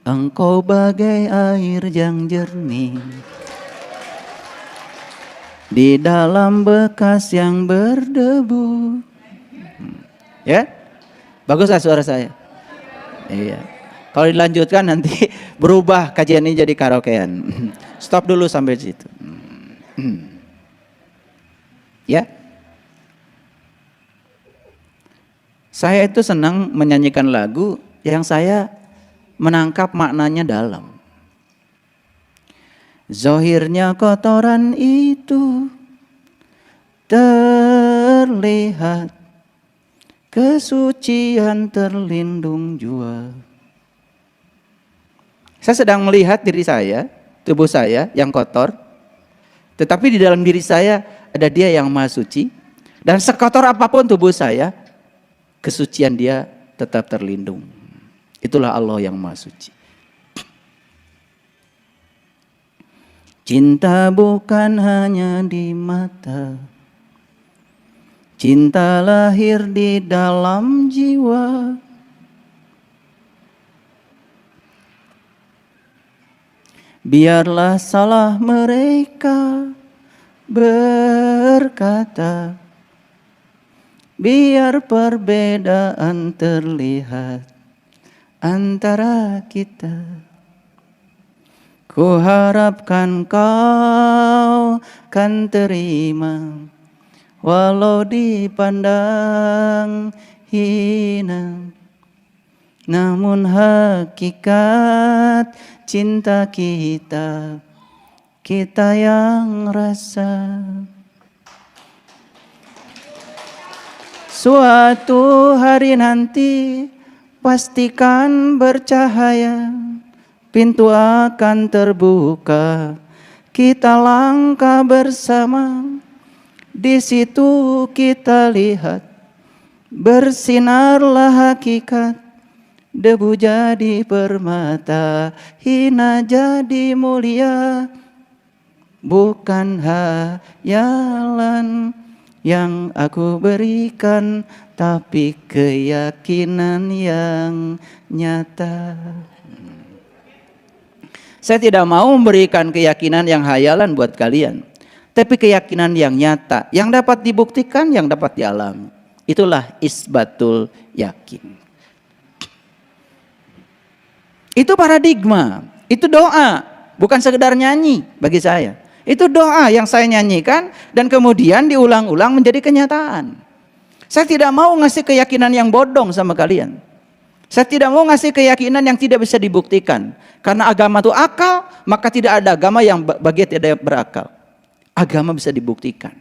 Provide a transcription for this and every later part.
Engkau bagai air yang jernih di dalam bekas yang berdebu. Ya, bagus lah suara saya. Iya. Kalau dilanjutkan nanti berubah kajian ini jadi karaokean. Stop dulu sampai situ. Ya. Saya itu senang menyanyikan lagu yang saya menangkap maknanya dalam. Zohirnya kotoran itu terlihat, kesucian terlindung jua. Saya sedang melihat diri saya, tubuh saya yang kotor, tetapi di dalam diri saya ada Dia yang Maha Suci, dan sekotor apapun tubuh saya, kesucian Dia tetap terlindung. Itulah Allah yang Maha Suci. Cinta bukan hanya di mata, cinta lahir di dalam jiwa. Biarlah salah mereka berkata, biar perbedaan terlihat antara kita. Ku harapkan kau kan terima, walau dipandang hina. Namun hakikat cinta kita, kita yang rasa. Suatu hari nanti pastikan bercahaya, pintu akan terbuka, kita langkah bersama. Di situ kita lihat, bersinarlah hakikat. Debu jadi permata, hina jadi mulia. Bukan hayalan yang aku berikan, tapi keyakinan yang nyata. Saya tidak mau memberikan keyakinan yang hayalan buat kalian, tapi keyakinan yang nyata, yang dapat dibuktikan, yang dapat dialami. Itulah isbatul yakin. Itu paradigma, itu doa, bukan sekedar nyanyi bagi saya. Itu doa yang saya nyanyikan dan kemudian diulang-ulang menjadi kenyataan. Saya tidak mau ngasih keyakinan yang bodong sama kalian. Saya tidak mau ngasih keyakinan yang tidak bisa dibuktikan. Karena agama itu akal, maka tidak ada agama yang bagi tidak berakal. Agama bisa dibuktikan.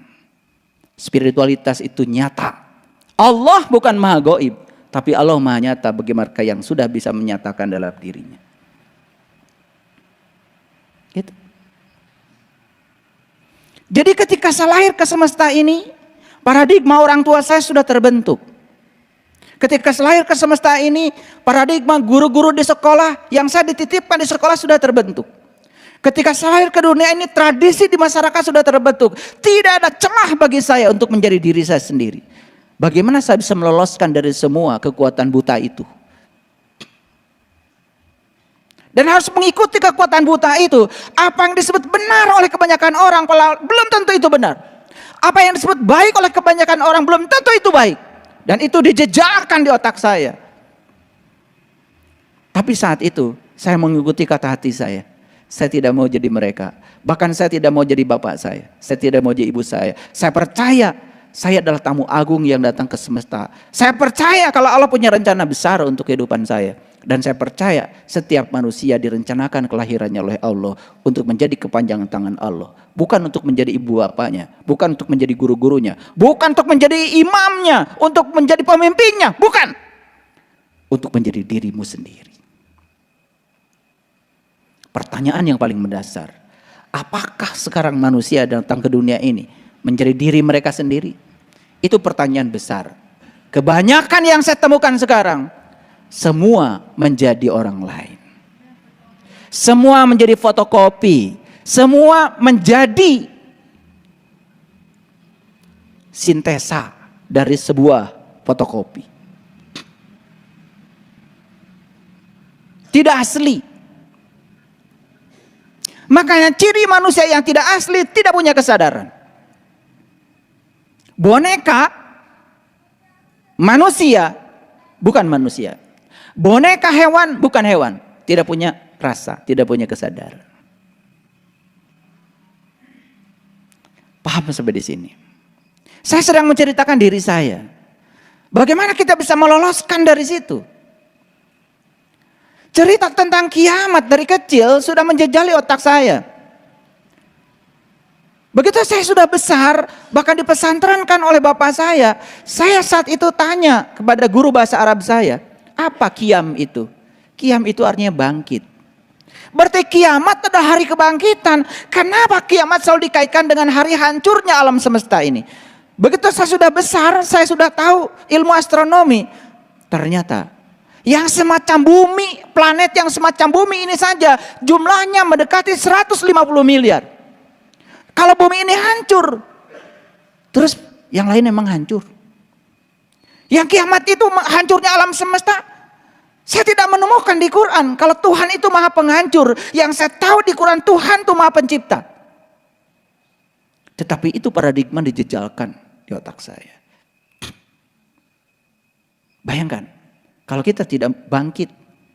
Spiritualitas itu nyata. Allah bukan maha gaib, tapi Allah maha nyata bagi mereka yang sudah bisa menyatakan dalam dirinya. Gitu. Jadi ketika saya lahir ke semesta ini, paradigma orang tua saya sudah terbentuk. Ketika saya lahir ke semesta ini, paradigma guru-guru di sekolah yang saya dititipkan di sekolah sudah terbentuk. Ketika saya lahir ke dunia ini, tradisi di masyarakat sudah terbentuk. Tidak ada celah bagi saya untuk menjadi diri saya sendiri. Bagaimana saya bisa meloloskan dari semua kekuatan buta itu? Dan harus mengikuti kekuatan buta itu. Apa yang disebut benar oleh kebanyakan orang, belum tentu itu benar. Apa yang disebut baik oleh kebanyakan orang, belum tentu itu baik. Dan itu dijejakkan di otak saya. Tapi saat itu, saya mengikuti kata hati saya. Saya tidak mau jadi mereka. Bahkan saya tidak mau jadi bapak saya. Saya tidak mau jadi ibu saya. Saya percaya saya adalah tamu agung yang datang ke semesta. Saya percaya kalau Allah punya rencana besar untuk kehidupan saya. Dan saya percaya setiap manusia direncanakan kelahirannya oleh Allah untuk menjadi kepanjangan tangan Allah. Bukan untuk menjadi ibu bapaknya, bukan untuk menjadi guru-gurunya, bukan untuk menjadi imamnya, untuk menjadi pemimpinnya, bukan. Untuk menjadi dirimu sendiri. Pertanyaan yang paling mendasar, apakah sekarang manusia datang ke dunia ini menjadi diri mereka sendiri? Itu pertanyaan besar. Kebanyakan yang saya temukan sekarang, semua menjadi orang lain. Semua menjadi fotokopi. Semua menjadi sintesa dari sebuah fotokopi. Tidak asli. Makanya ciri manusia yang tidak asli tidak punya kesadaran. Boneka manusia bukan manusia. Boneka hewan bukan hewan. Tidak punya rasa, tidak punya kesadaran. Paham sampai di sini? Saya sedang menceritakan diri saya. Bagaimana kita bisa meloloskan dari situ? Cerita tentang kiamat dari kecil sudah menjejali otak saya. Begitu saya sudah besar, bahkan dipesantrenkan oleh bapak saya saat itu tanya kepada guru bahasa Arab saya, apa kiam itu? Kiam itu artinya bangkit. Berarti kiamat adalah hari kebangkitan. Kenapa kiamat selalu dikaitkan dengan hari hancurnya alam semesta ini? Begitu saya sudah besar, saya sudah tahu ilmu astronomi. Ternyata yang semacam bumi, planet yang semacam bumi ini saja jumlahnya mendekati 150 miliar. Kalau bumi ini hancur, terus yang lain memang hancur. Yang kiamat itu hancurnya alam semesta, saya tidak menemukan di Quran. Kalau Tuhan itu maha penghancur, yang saya tahu di Quran Tuhan itu maha pencipta. Tetapi itu paradigma dijejalkan di otak saya. Bayangkan, kalau kita tidak bangkit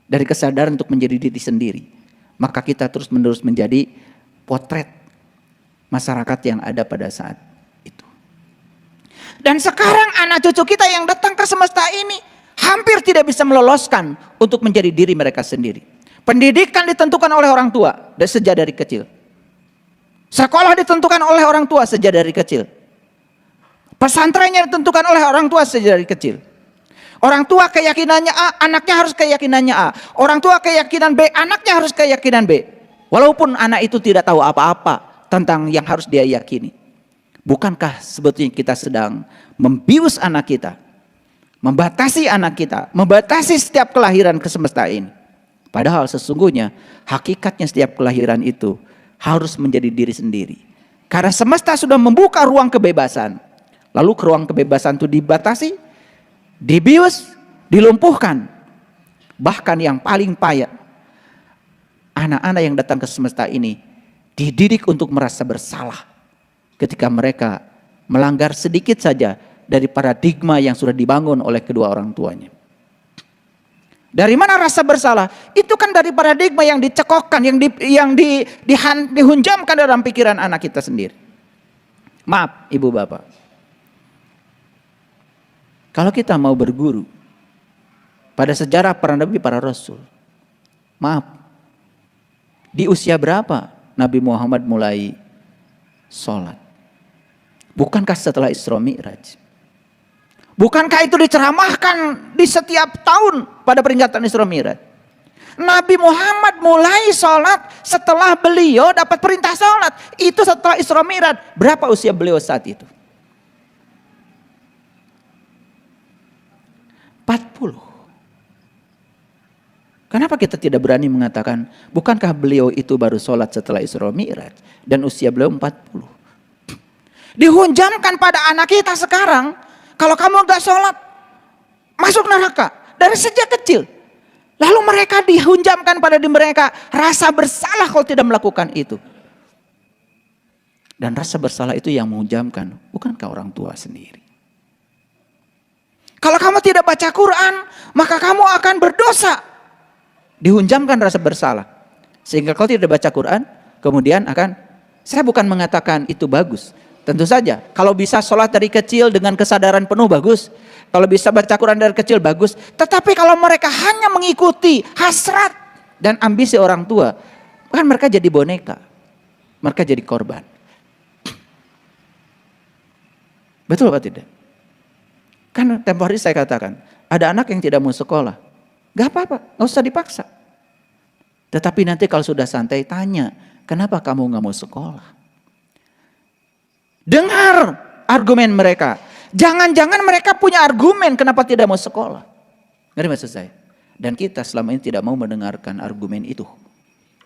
dari kesadaran untuk menjadi diri sendiri, maka kita terus-menerus menjadi potret masyarakat yang ada pada saat itu. Dan sekarang anak cucu kita yang datang ke semesta ini hampir tidak bisa meloloskan untuk menjadi diri mereka sendiri. Pendidikan ditentukan oleh orang tua sejak dari kecil. Sekolah ditentukan oleh orang tua sejak dari kecil. Pesantrennya ditentukan oleh orang tua sejak dari kecil. Orang tua keyakinannya A, anaknya harus keyakinannya A. Orang tua keyakinan B, anaknya harus keyakinan B. Walaupun anak itu tidak tahu apa-apa tentang yang harus dia yakini. Bukankah sebetulnya kita sedang membius anak kita, membatasi anak kita, membatasi setiap kelahiran ke semesta ini? Padahal sesungguhnya hakikatnya setiap kelahiran itu harus menjadi diri sendiri. Karena semesta sudah membuka ruang kebebasan. Lalu ruang kebebasan itu dibatasi, dibius, dilumpuhkan. Bahkan yang paling payah, anak-anak yang datang ke semesta ini dididik untuk merasa bersalah ketika mereka melanggar sedikit saja dari paradigma yang sudah dibangun oleh kedua orang tuanya. Dari mana rasa bersalah? Itu kan dari paradigma yang dicekokkan, yang dihunjamkan dalam pikiran anak kita sendiri. Maaf ibu bapak, kalau kita mau berguru pada sejarah para nabi, para rasul, maaf, di usia berapa Nabi Muhammad mulai sholat? Bukankah setelah Isra Mi'raj? Bukankah itu diceramahkan di setiap tahun pada peringatan Isra Mi'raj? Nabi Muhammad mulai sholat setelah beliau dapat perintah sholat. Itu setelah Isra Mi'raj. Berapa usia beliau saat itu? 40. Kenapa kita tidak berani mengatakan, bukankah beliau itu baru sholat setelah Isra Mi'raj dan usia beliau 40? Dihunjamkan pada anak kita sekarang, kalau kamu gak sholat, masuk neraka dari sejak kecil. Lalu mereka dihunjamkan pada diri mereka rasa bersalah kalau tidak melakukan itu. Dan rasa bersalah itu yang menghunjamkan, bukankah orang tua sendiri? Kalau kamu tidak baca Quran, maka kamu akan berdosa. Dihunjamkan rasa bersalah. Sehingga kalau tidak baca Quran, kemudian akan, saya bukan mengatakan itu bagus. Tentu saja, kalau bisa sholat dari kecil dengan kesadaran penuh bagus. Kalau bisa baca Quran dari kecil bagus. Tetapi kalau mereka hanya mengikuti hasrat dan ambisi orang tua, kan mereka jadi boneka. Mereka jadi korban. Betul apa tidak? Kan tempo hari saya katakan, ada anak yang tidak mau sekolah. Gak apa-apa, gak usah dipaksa. Tetapi nanti kalau sudah santai tanya, kenapa kamu gak mau sekolah? Dengar argumen mereka. Jangan-jangan mereka punya argumen kenapa tidak mau sekolah. Ngerti maksud saya? Dan kita selama ini tidak mau mendengarkan argumen itu.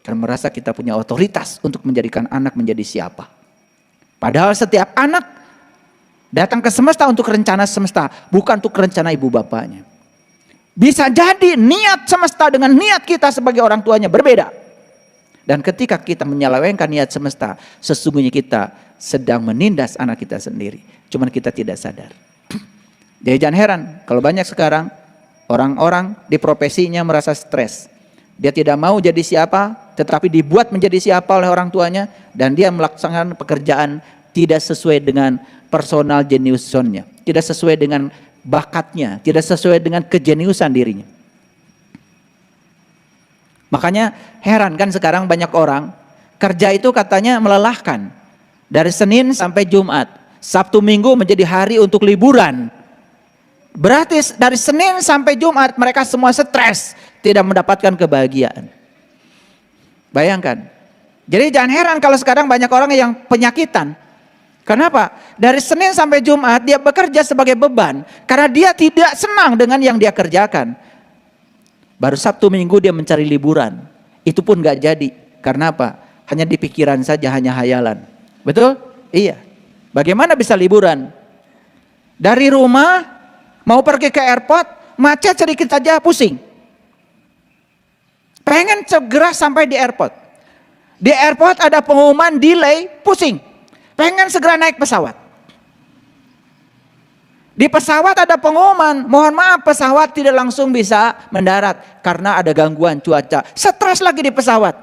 Karena merasa kita punya otoritas untuk menjadikan anak menjadi siapa. Padahal setiap anak datang ke semesta untuk rencana semesta, bukan untuk rencana ibu bapaknya. Bisa jadi niat semesta dengan niat kita sebagai orang tuanya berbeda. Dan ketika kita menyelewengkan niat semesta, sesungguhnya kita sedang menindas anak kita sendiri. Cuman kita tidak sadar. Jadi jangan heran kalau banyak sekarang orang-orang di profesinya merasa stres. Dia tidak mau jadi siapa, tetapi dibuat menjadi siapa oleh orang tuanya. Dan dia melaksanakan pekerjaan tidak sesuai dengan personal jeniusnya. Tidak sesuai dengan bakatnya, tidak sesuai dengan kejeniusan dirinya. Makanya heran kan sekarang banyak orang kerja itu katanya melelahkan. Dari Senin sampai Jumat, Sabtu Minggu menjadi hari untuk liburan. Berarti dari Senin sampai Jumat mereka semua stres, tidak mendapatkan kebahagiaan. Bayangkan. Jadi jangan heran kalau sekarang banyak orang yang penyakitan. Kenapa? Dari Senin sampai Jumat dia bekerja sebagai beban karena dia tidak senang dengan yang dia kerjakan. Baru Sabtu Minggu dia mencari liburan. Itu pun gak jadi. Karena apa? Hanya di pikiran saja, hanya hayalan. Betul? Iya. Bagaimana bisa liburan? Dari rumah mau pergi ke airport, macet sedikit saja pusing. Pengen segera sampai di airport. Di airport ada pengumuman delay, pusing. Pengen segera naik pesawat. Di pesawat ada pengumuman, mohon maaf pesawat tidak langsung bisa mendarat karena ada gangguan cuaca. Stres lagi di pesawat.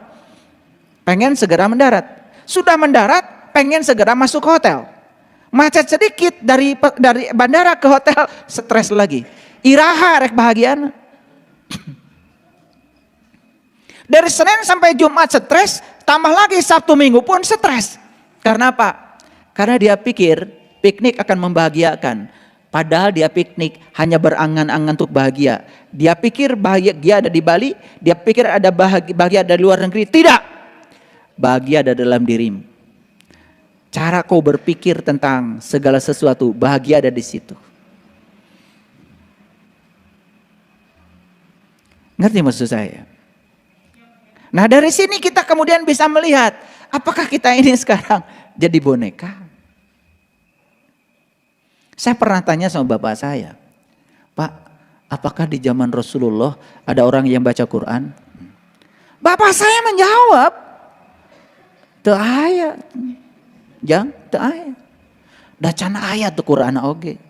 Pengen segera mendarat. Sudah mendarat, pengen segera masuk hotel. Macet sedikit dari bandara ke hotel, stres lagi. Iraha rek bahagian. Dari Senin sampai Jumat stres, tambah lagi Sabtu Minggu pun stres. Karena apa? Karena dia pikir piknik akan membahagiakan. Padahal dia piknik hanya berangan-angan untuk bahagia. Dia pikir bahagia ada di Bali, dia pikir ada bahagia ada di luar negeri. Tidak. Bahagia ada dalam dirimu. Cara kau berpikir tentang segala sesuatu, bahagia ada di situ. Ngerti maksud saya? Nah dari sini kita kemudian bisa melihat, apakah kita ini sekarang jadi boneka? Saya pernah tanya sama bapak saya, Pak, apakah di zaman Rasulullah ada orang yang baca Quran? Bapak saya menjawab, teu aya. Jang, teu aya. Da can aya teu Quran oge.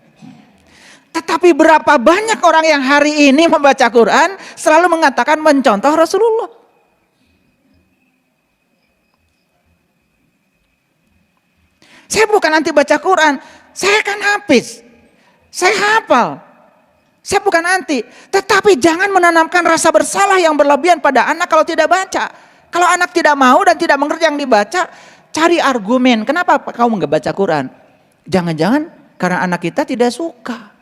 Tetapi berapa banyak orang yang hari ini membaca Quran selalu mengatakan mencontoh Rasulullah. Saya bukan anti baca Quran. Saya kan hafiz, saya hafal, saya bukan anti. Tetapi jangan menanamkan rasa bersalah yang berlebihan pada anak kalau tidak baca. Kalau anak tidak mau dan tidak mengerti yang dibaca, cari argumen. Kenapa kamu nggak baca Quran? Jangan-jangan karena anak kita tidak suka.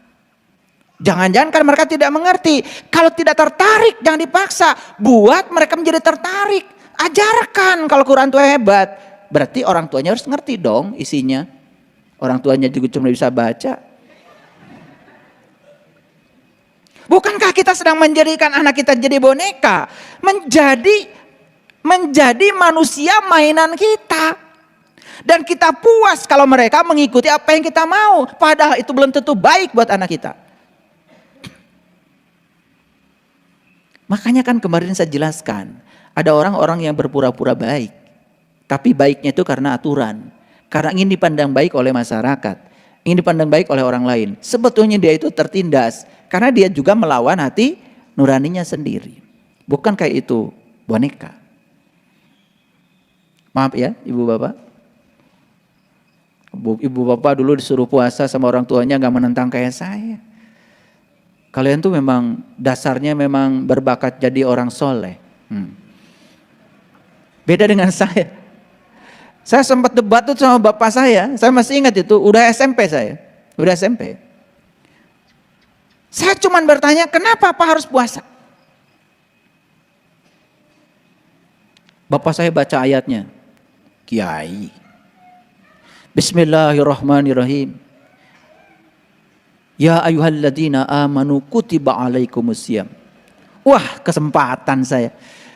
Jangan-jangan karena mereka tidak mengerti. Kalau tidak tertarik, jangan dipaksa. Buat mereka menjadi tertarik. Ajarkan kalau Quran itu hebat. Berarti orang tuanya harus ngerti dong isinya. Orang tuanya juga cuma bisa baca. Bukankah kita sedang menjadikan anak kita jadi boneka? Menjadi manusia mainan kita. Dan kita puas kalau mereka mengikuti apa yang kita mau. Padahal itu belum tentu baik buat anak kita. Makanya kan kemarin saya jelaskan. Ada orang-orang yang berpura-pura baik. Tapi baiknya itu karena aturan. Karena ingin dipandang baik oleh masyarakat, ingin dipandang baik oleh orang lain. Sebetulnya dia itu tertindas karena dia juga melawan hati nuraninya sendiri. Bukan kayak itu boneka. Maaf ya ibu bapak. Ibu bapak dulu disuruh puasa sama orang tuanya gak menentang kayak saya. Kalian tuh memang dasarnya memang berbakat jadi orang soleh. Beda dengan saya. Saya sempat debat tuh sama bapak saya masih ingat itu, udah SMP saya. Udah SMP. Saya cuma bertanya, kenapa Pak harus puasa? Bapak saya baca ayatnya. Kiai. Bismillahirrahmanirrahim. Ya ayyuhalladzina amanu kutiba alaikumusiyam. Wah, kesempatan saya.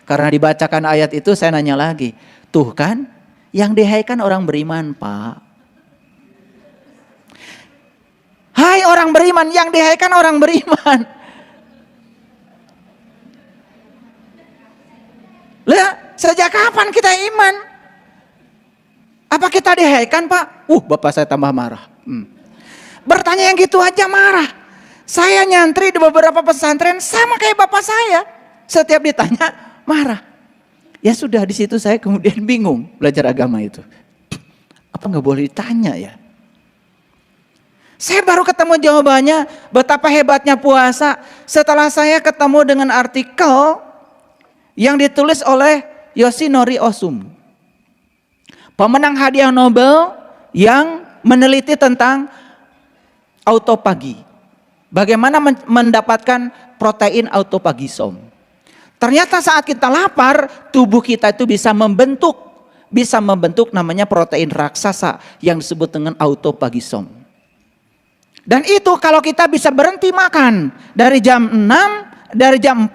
Karena dibacakan ayat itu saya nanya lagi. Tuh kan? Yang dihaikan orang beriman, Pak. Hai orang beriman, yang dihaikan orang beriman. Lihat, sejak kapan kita iman? Apa kita dihaikan Pak? Bapak saya tambah marah. Bertanya yang gitu aja marah. Saya nyantri di beberapa pesantren sama kayak bapak saya. Setiap ditanya marah. Ya sudah, di situ saya kemudian bingung belajar agama itu. Apa nggak boleh ditanya ya? Saya baru ketemu jawabannya betapa hebatnya puasa setelah saya ketemu dengan artikel yang ditulis oleh Yoshinori Ohsum, pemenang hadiah Nobel yang meneliti tentang autopagi. Bagaimana mendapatkan protein autopagisom. Ternyata saat kita lapar, tubuh kita itu bisa membentuk namanya protein raksasa yang disebut dengan autopagisom. Dan itu kalau kita bisa berhenti makan dari jam 6, dari jam 4